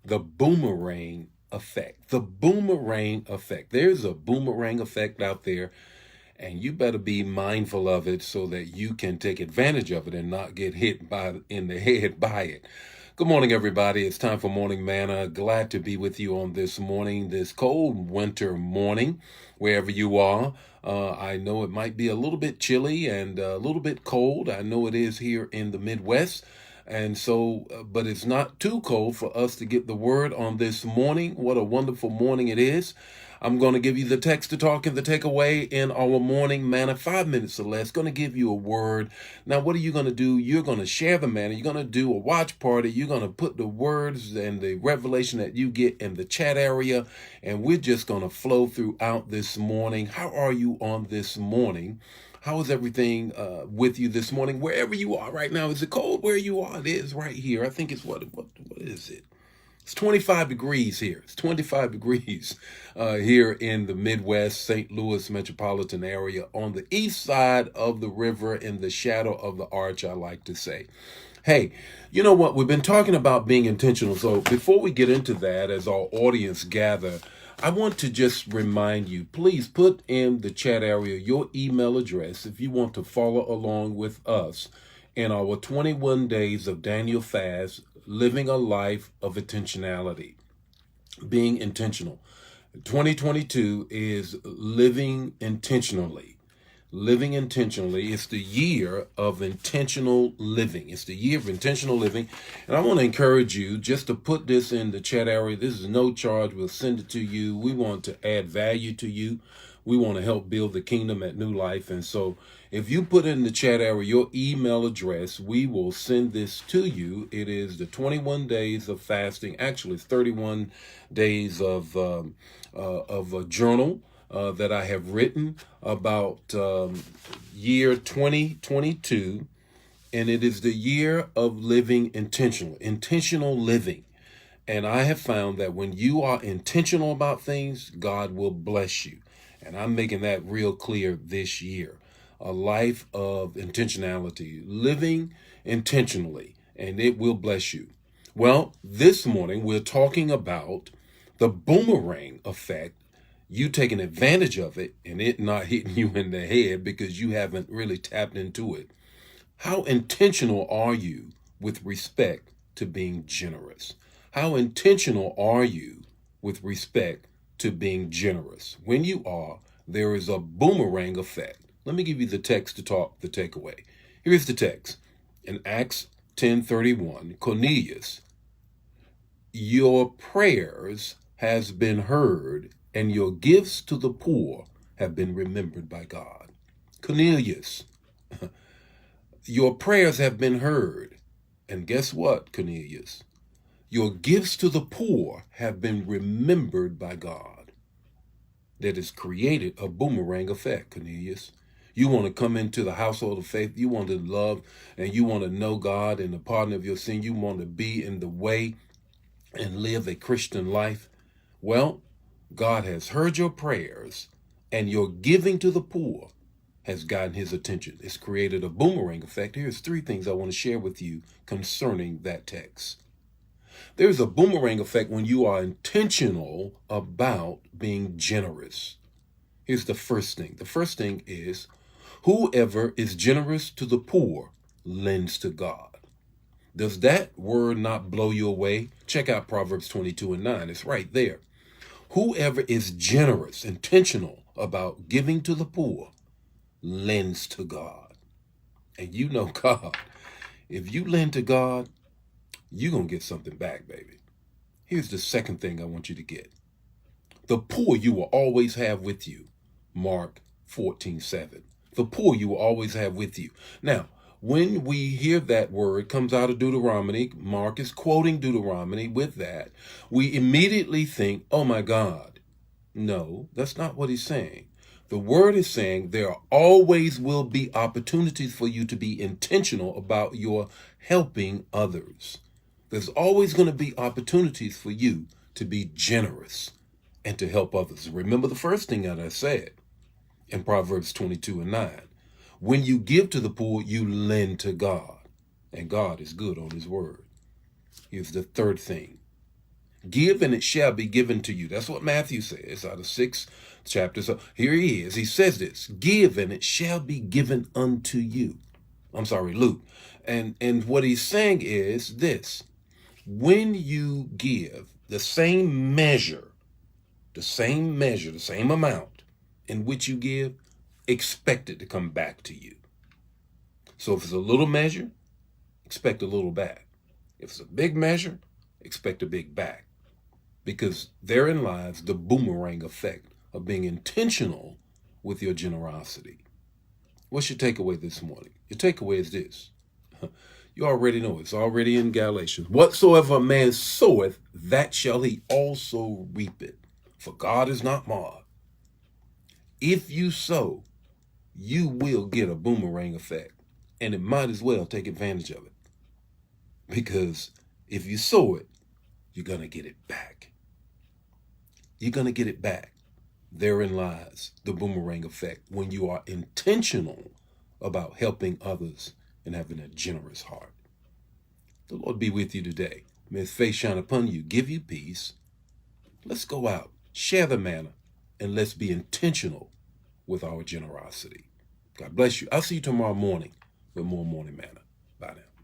The boomerang effect. The boomerang effect. There's a boomerang effect out there, and you better be mindful of it so that you can take advantage of it and not get hit in the head by it. Good morning, everybody. It's time for Morning Manna. Glad to be with you on this morning, this cold winter morning, wherever you are. I know it might be a little bit chilly and a little bit cold. I know it is here in the Midwest. And so, but it's not too cold for us to get the word on this morning. What a wonderful morning it is. I'm going to give you the text to talk and the takeaway in our morning manna, 5 minutes or less. Going to give you a word. Now, what are you going to do? You're going to share the manna. You're going to do a watch party. You're going to put the words and the revelation that you get in the chat area. And we're just going to flow throughout this morning. How are you on this morning? How is everything with you this morning? Wherever you are right now, is it cold where you are? It is right here. I think it's what is it? It's 25 degrees here. It's 25 degrees here in the Midwest, St. Louis metropolitan area, on the east side of the river, in the shadow of the arch, I like to say. Hey, you know what? We've been talking about being intentional. So before we get into that, as our audience gather, I want to just remind you, please put in the chat area your email address if you want to follow along with us in our 21 days of Daniel fast, living a life of intentionality, being intentional. 2022 is living intentionally. Living intentionally. It's the year of intentional living. It's the year of intentional living. And I want to encourage you just to put this in the chat area. This is no charge. We'll send it to you. We want to add value to you. We want to help build the kingdom at New Life. And so if you put in the chat area your email address, we will send this to you. It is the 21 days of fasting. Actually, it's 31 days of a journal that I have written about year 2022, and it is the year of living intentional living. And I have found that when you are intentional about things, God will bless you. And I'm making that real clear this year. A life of intentionality, living intentionally, and it will bless you. Well, this morning we're talking about the boomerang effect, you taking advantage of it and it not hitting you in the head because you haven't really tapped into it. How intentional are you with respect to being generous? How intentional are you with respect to being generous? When you are, there is a boomerang effect. Let me give you the text to talk, the takeaway. Here's the text. In Acts 10:31, Cornelius, your prayers has been heard, and your gifts to the poor have been remembered by God. Cornelius, your prayers have been heard. And guess what, Cornelius? Your gifts to the poor have been remembered by God. That has created a boomerang effect, Cornelius. You want to come into the household of faith. You want to love and you want to know God and the pardon of your sin. You want to be in the way and live a Christian life. Well, God has heard your prayers, and your giving to the poor has gotten his attention. It's created a boomerang effect. Here's 3 things I want to share with you concerning that text. There's a boomerang effect when you are intentional about being generous. Here's the first thing. The first thing is, whoever is generous to the poor lends to God. Does that word not blow you away? Check out Proverbs 22:9. It's right there. Whoever is generous, intentional about giving to the poor, lends to God. And you know God. If you lend to God, you're going to get something back, baby. Here's the second thing I want you to get. The poor you will always have with you. Mark 14:7. The poor you will always have with you. Now, when we hear that word comes out of Deuteronomy, Mark is quoting Deuteronomy with that, we immediately think, oh my God. No, that's not what he's saying. The word is saying there always will be opportunities for you to be intentional about your helping others. There's always going to be opportunities for you to be generous and to help others. Remember the first thing that I said in Proverbs 22:9. When you give to the poor, you lend to God. And God is good on his word. Here's the third thing. Give and it shall be given to you. That's what Matthew says out of 6 chapters. So here he is. He says this, give and it shall be given unto you. I'm sorry, Luke. And what he's saying is this, when you give the same measure, the same amount in which you give, expect it to come back to you. So if it's a little measure, expect a little back. If it's a big measure, expect a big back. Because therein lies the boomerang effect of being intentional with your generosity. What's your takeaway this morning? Your takeaway is this. You already know, it's already in Galatians. Whatsoever a man soweth, that shall he also reap it. For God is not mocked. If you sow, you will get a boomerang effect. And it might as well take advantage of it. Because if you sow it, you're going to get it back. You're going to get it back. Therein lies the boomerang effect when you are intentional about helping others and having a generous heart. The Lord be with you today. May his face shine upon you, give you peace. Let's go out, share the manna, and let's be intentional with our generosity. God bless you. I'll see you tomorrow morning with more Morning Manna. Bye now.